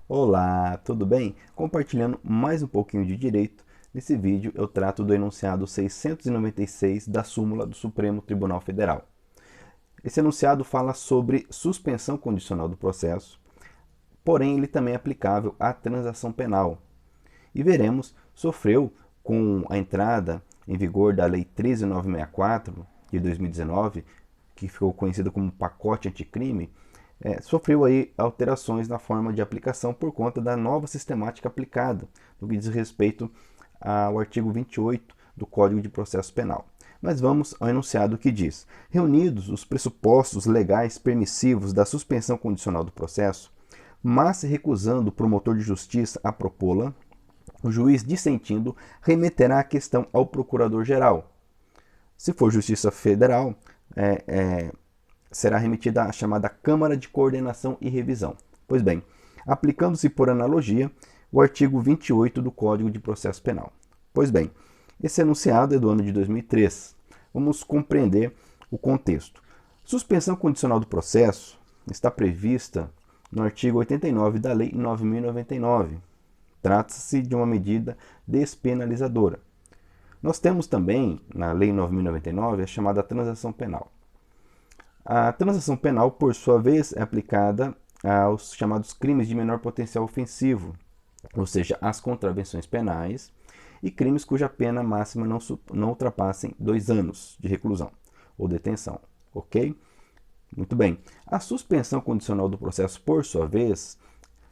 Olá, tudo bem? Compartilhando mais um pouquinho de direito, nesse vídeo eu trato do enunciado 696 da súmula do Supremo Tribunal Federal. Esse enunciado fala sobre suspensão condicional do processo, porém ele também é aplicável à transação penal. E veremos, sofreu com a entrada em vigor da Lei 13.964 de 2019, que ficou conhecida como pacote anticrime, sofreu aí alterações na forma de aplicação por conta da nova sistemática aplicada, no que diz respeito ao artigo 28 do Código de Processo Penal. Mas vamos ao enunciado que diz: reunidos os pressupostos legais permissivos da suspensão condicional do processo, mas se recusando o promotor de justiça a propô-la, o juiz dissentindo remeterá a questão ao procurador-geral. Se for Justiça Federal, será remetida à chamada Câmara de Coordenação e Revisão. Pois bem, aplicando-se por analogia o artigo 28 do Código de Processo Penal. Pois bem, esse enunciado é do ano de 2003. Vamos compreender o contexto. Suspensão condicional do processo está prevista no artigo 89 da Lei 9.099. Trata-se de uma medida despenalizadora. Nós temos também, na Lei 9.099, a chamada transação penal. A transação penal, por sua vez, é aplicada aos chamados crimes de menor potencial ofensivo, ou seja, às contravenções penais e crimes cuja pena máxima não ultrapassem 2 anos de reclusão ou detenção. Ok? Muito bem. A suspensão condicional do processo, por sua vez,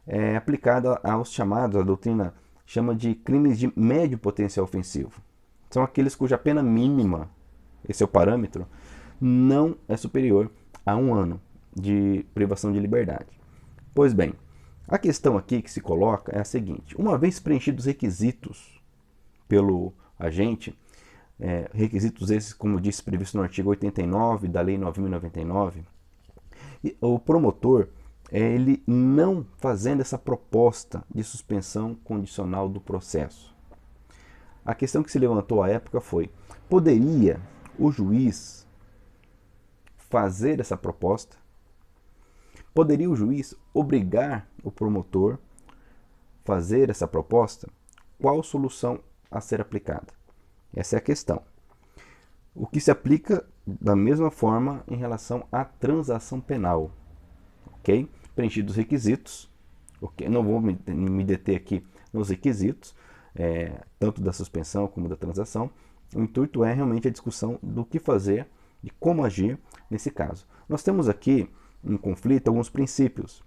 é aplicada aos chamados, a doutrina chama de crimes de médio potencial ofensivo. São aqueles cuja pena mínima, esse é o parâmetro, não é superior a 1 ano de privação de liberdade. Pois bem, a questão aqui que se coloca é a seguinte: uma vez preenchidos os requisitos pelo agente, requisitos esses, como disse, previsto no artigo 89 da Lei 9.099, o promotor, ele não fazendo essa proposta de suspensão condicional do processo. A questão que se levantou à época foi: poderia o juiz fazer essa proposta? Poderia o juiz obrigar o promotor a fazer essa proposta? Qual solução a ser aplicada? Essa é a questão. O que se aplica da mesma forma em relação à transação penal. Ok? Preenchidos os requisitos. Okay? Não vou me deter aqui nos requisitos, tanto da suspensão como da transação. O intuito é realmente a discussão do que fazer, de como agir nesse caso. Nós temos aqui em conflito alguns princípios.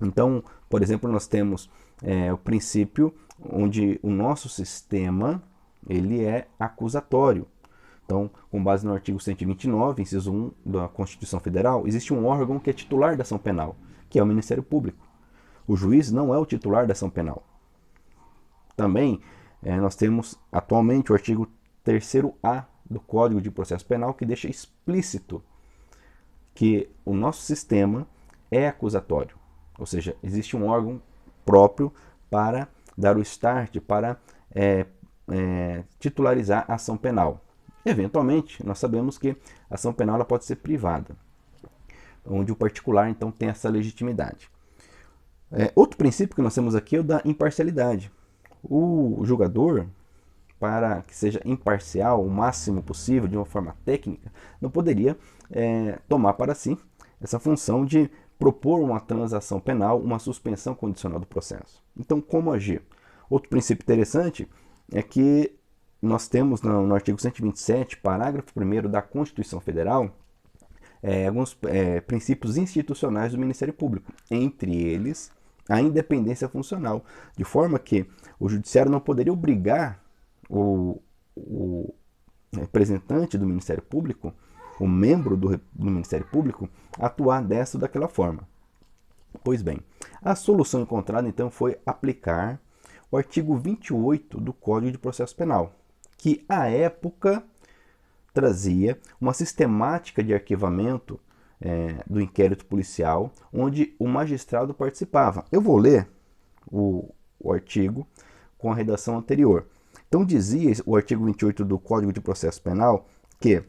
Então, por exemplo, nós temos o princípio onde o nosso sistema ele é acusatório. Então, com base no artigo 129, inciso 1 da Constituição Federal, existe um órgão que é titular da ação penal, que é o Ministério Público. O juiz não é o titular da ação penal. Também nós temos atualmente o artigo 3º-A do Código de Processo Penal, que deixa explícito que o nosso sistema é acusatório. Ou seja, existe um órgão próprio para dar o start, para titularizar a ação penal. Eventualmente, nós sabemos que a ação penal ela pode ser privada, onde o particular então tem essa legitimidade. Outro princípio que nós temos aqui é o da imparcialidade. O julgador, para que seja imparcial o máximo possível, de uma forma técnica, não poderia tomar para si essa função de propor uma transação penal, uma suspensão condicional do processo. Então, como agir? Outro princípio interessante é que nós temos no artigo 127, parágrafo 1º da Constituição Federal, alguns princípios institucionais do Ministério Público, entre eles a independência funcional, de forma que o judiciário não poderia obrigar o representante do Ministério Público, o membro do Ministério Público, a atuar dessa ou daquela forma. Pois bem, a solução encontrada então foi aplicar o artigo 28 do Código de Processo Penal, que à época trazia uma sistemática de arquivamento do inquérito policial, onde o magistrado participava. Eu vou ler o artigo com a redação anterior. Então dizia o artigo 28 do Código de Processo Penal que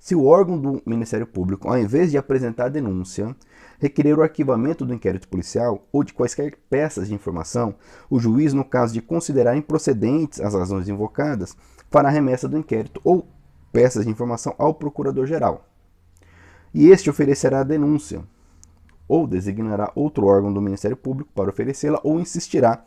se o órgão do Ministério Público, ao invés de apresentar a denúncia, requerer o arquivamento do inquérito policial ou de quaisquer peças de informação, o juiz, no caso de considerar improcedentes as razões invocadas, fará remessa do inquérito ou peças de informação ao Procurador-Geral. E este oferecerá a denúncia, ou designará outro órgão do Ministério Público para oferecê-la, ou insistirá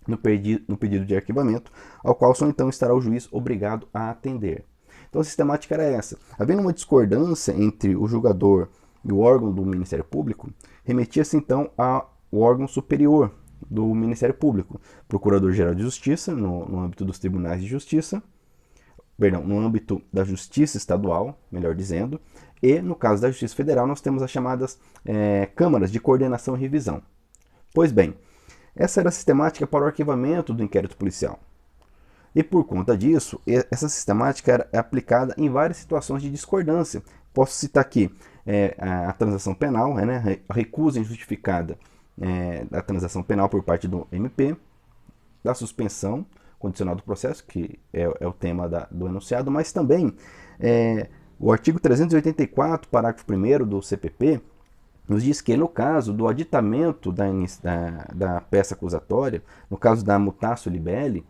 no pedido de arquivamento, ao qual só então estará o juiz obrigado a atender. Então a sistemática era essa. Havendo uma discordância entre o julgador e o órgão do Ministério Público, remetia-se então ao órgão superior do Ministério Público, Procurador-Geral de Justiça, no âmbito dos tribunais de justiça, no âmbito da Justiça Estadual, melhor dizendo, e no caso da Justiça Federal nós temos as chamadas câmaras de coordenação e revisão. Pois bem, essa era a sistemática para o arquivamento do inquérito policial. E por conta disso, essa sistemática era aplicada em várias situações de discordância. Posso citar aqui a transação penal, a recusa injustificada da transação penal por parte do MP, da suspensão condicional do processo, que é o tema do enunciado, mas também o artigo 384, parágrafo 1º do CPP, nos diz que no caso do aditamento da peça acusatória, no caso da mutatio libelli,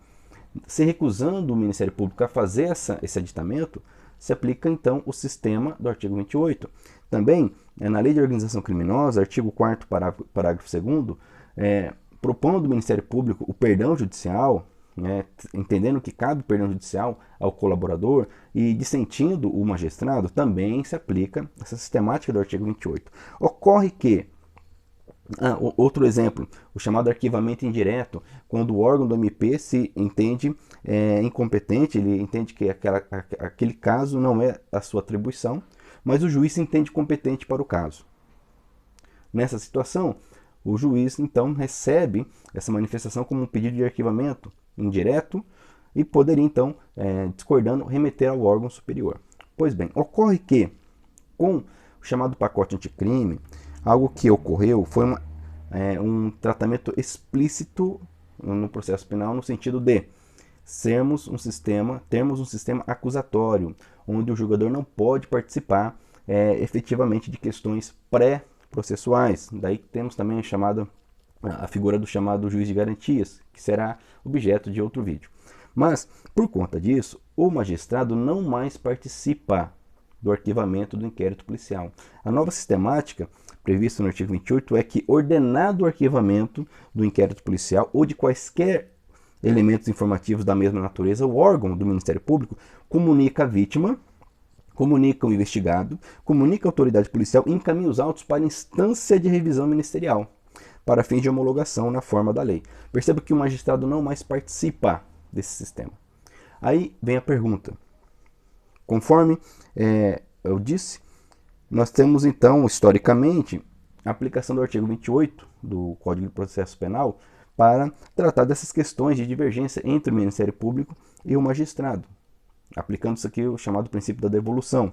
se recusando o Ministério Público a fazer esse aditamento, se aplica então o sistema do artigo 28. Também, na Lei de Organização Criminosa, artigo 4º, parágrafo 2º, propondo ao Ministério Público o perdão judicial, entendendo que cabe perdão judicial ao colaborador e dissentindo o magistrado, também se aplica essa sistemática do artigo 28. Ocorre que, outro exemplo, o chamado arquivamento indireto, quando o órgão do MP se entende incompetente, ele entende que aquele caso não é a sua atribuição, mas o juiz se entende competente para o caso. Nessa situação, o juiz então recebe essa manifestação como um pedido de arquivamento indireto e poderia então, discordando, remeter ao órgão superior. Pois bem, ocorre que com o chamado pacote anticrime, algo que ocorreu foi um tratamento explícito no processo penal no sentido de termos um sistema acusatório, onde o julgador não pode participar efetivamente de questões pré-processuais. Daí temos também a figura do chamado juiz de garantias, que será objeto de outro vídeo. Mas, por conta disso, o magistrado não mais participa do arquivamento do inquérito policial. A nova sistemática prevista no artigo 28 é que, ordenado o arquivamento do inquérito policial ou de quaisquer elementos informativos da mesma natureza, o órgão do Ministério Público comunica a vítima, comunica o investigado, comunica a autoridade policial e encaminha os autos para a instância de revisão ministerial, para fins de homologação na forma da lei. Perceba que o magistrado não mais participa desse sistema. Aí vem a pergunta. Conforme eu disse, nós temos então, historicamente, a aplicação do artigo 28 do Código de Processo Penal para tratar dessas questões de divergência entre o Ministério Público e o magistrado, aplicando-se aqui o chamado princípio da devolução.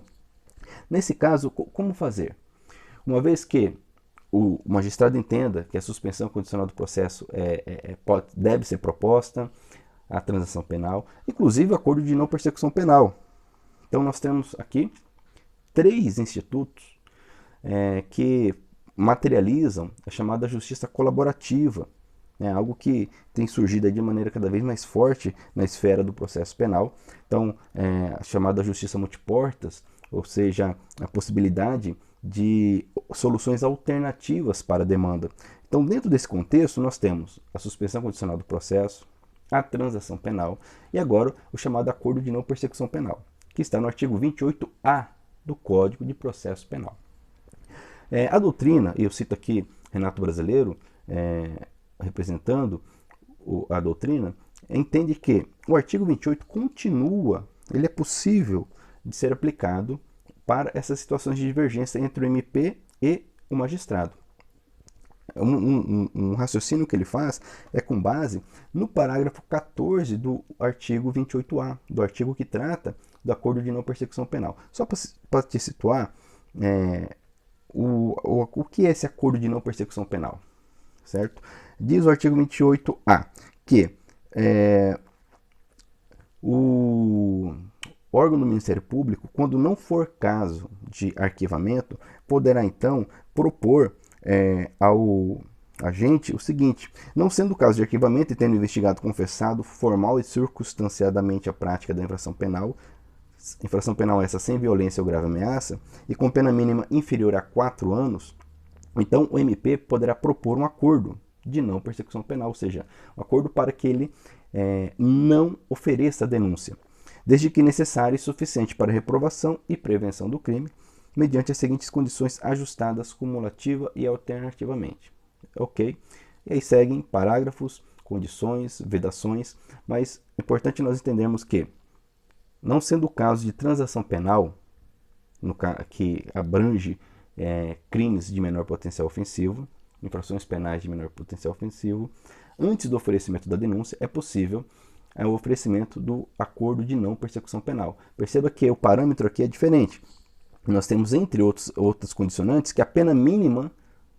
Nesse caso, como fazer? Uma vez que o magistrado entenda que a suspensão condicional do processo deve ser proposta, a transação penal, inclusive o acordo de não persecução penal. Então nós temos aqui 3 institutos que materializam a chamada justiça colaborativa, algo que tem surgido de maneira cada vez mais forte na esfera do processo penal. Então, a chamada justiça multiportas, ou seja, a possibilidade de soluções alternativas para a demanda. Então, dentro desse contexto, nós temos a suspensão condicional do processo, a transação penal e agora o chamado acordo de não persecução penal, que está no artigo 28A do Código de Processo Penal. A doutrina, e eu cito aqui Renato Brasileiro, representando a doutrina, entende que o artigo 28 continua, ele é possível de ser aplicado para essas situações de divergência entre o MP e o magistrado. Um raciocínio que ele faz é com base no parágrafo 14 do artigo 28A, do artigo que trata do acordo de não persecução penal. Só para te situar, o que é esse acordo de não persecução penal? Certo? Diz o artigo 28A que órgão do Ministério Público, quando não for caso de arquivamento, poderá então propor ao agente o seguinte: não sendo o caso de arquivamento e tendo investigado confessado formal e circunstanciadamente a prática da infração penal essa sem violência ou grave ameaça, e com pena mínima inferior a 4 anos, então o MP poderá propor um acordo de não persecução penal, ou seja, um acordo para que ele não ofereça a denúncia, desde que necessário e suficiente para reprovação e prevenção do crime, mediante as seguintes condições ajustadas cumulativa e alternativamente. Ok? E aí seguem parágrafos, condições, vedações, mas é importante nós entendermos que, não sendo o caso de transação penal, que abrange crimes de menor potencial ofensivo, infrações penais de menor potencial ofensivo, antes do oferecimento da denúncia, é possível o oferecimento do acordo de não persecução penal. Perceba que o parâmetro aqui é diferente. Nós temos, entre outras condicionantes, que a pena mínima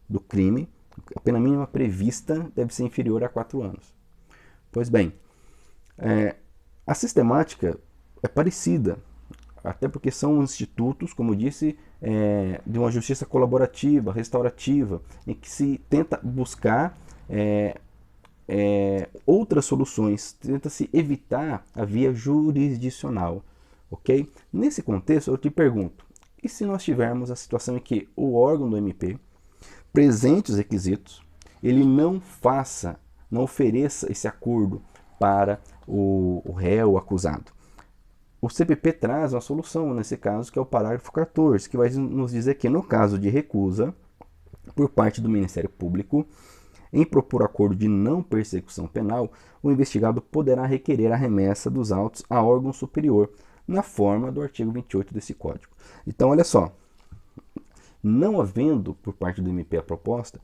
do crime, a pena mínima prevista, deve ser inferior a 4 anos. Pois bem, a sistemática é parecida, até porque são institutos, como eu disse, de uma justiça colaborativa, restaurativa, em que se tenta buscar outras soluções, tenta-se evitar a via jurisdicional, ok? Nesse contexto, eu te pergunto, e se nós tivermos a situação em que o órgão do MP, presente os requisitos, ele não ofereça esse acordo para o réu, o acusado? O CPP traz uma solução nesse caso, que é o parágrafo 14, que vai nos dizer que, no caso de recusa por parte do Ministério Público em propor acordo de não persecução penal, o investigado poderá requerer a remessa dos autos a órgão superior, na forma do artigo 28 desse Código. Então, olha só, não havendo por parte do MP a proposta,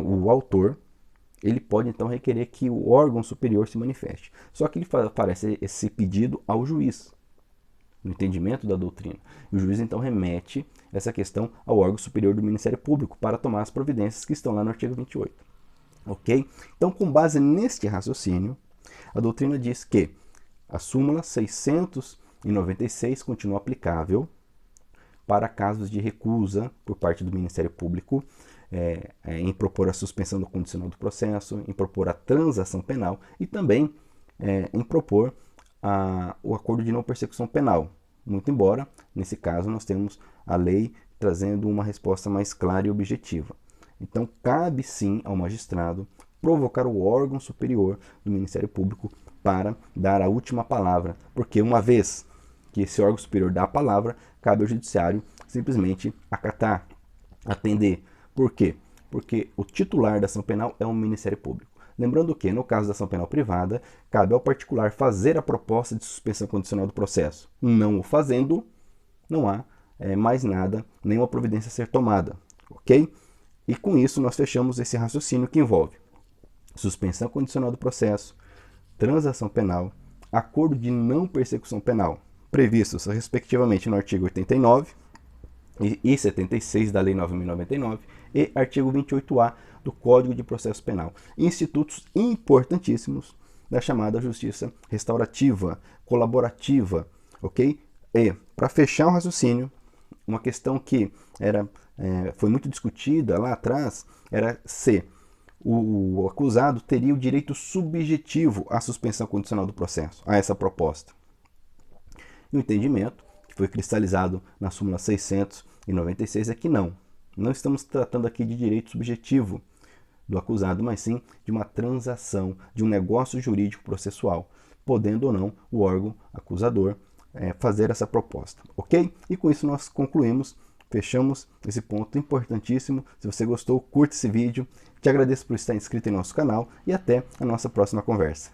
o autor ele pode então requerer que o órgão superior se manifeste. Só que ele fará esse pedido ao juiz, no entendimento da doutrina. E o juiz então remete essa questão ao órgão superior do Ministério Público para tomar as providências que estão lá no artigo 28. Ok? Então, com base neste raciocínio, a doutrina diz que a súmula 696 continua aplicável para casos de recusa por parte do Ministério Público em propor a suspensão do condicional do processo, em propor a transação penal e também em propor o acordo de não persecução penal. Muito embora, nesse caso, nós temos a lei trazendo uma resposta mais clara e objetiva. Então, cabe sim ao magistrado provocar o órgão superior do Ministério Público para dar a última palavra, porque uma vez que esse órgão superior dá a palavra, cabe ao judiciário simplesmente acatar, atender. Por quê? Porque o titular da ação penal é o Ministério Público. Lembrando que, no caso da ação penal privada, cabe ao particular fazer a proposta de suspensão condicional do processo. Não o fazendo, não há mais nada, nenhuma providência a ser tomada. Ok? E com isso nós fechamos esse raciocínio que envolve suspensão condicional do processo, transação penal, acordo de não persecução penal, previstos respectivamente no artigo 89 e 76 da Lei 9.099 e artigo 28A do Código de Processo Penal. Institutos importantíssimos da chamada justiça restaurativa, colaborativa, ok? E, para fechar o raciocínio, uma questão que foi muito discutida lá atrás era se o acusado teria o direito subjetivo à suspensão condicional do processo, a essa proposta. E o entendimento, que foi cristalizado na súmula 696, é que não estamos tratando aqui de direito subjetivo do acusado, mas sim de uma transação, de um negócio jurídico processual, podendo ou não o órgão acusador fazer essa proposta, ok? E com isso nós concluímos, fechamos esse ponto importantíssimo. Se você gostou, curta esse vídeo. Te agradeço por estar inscrito em nosso canal e até a nossa próxima conversa.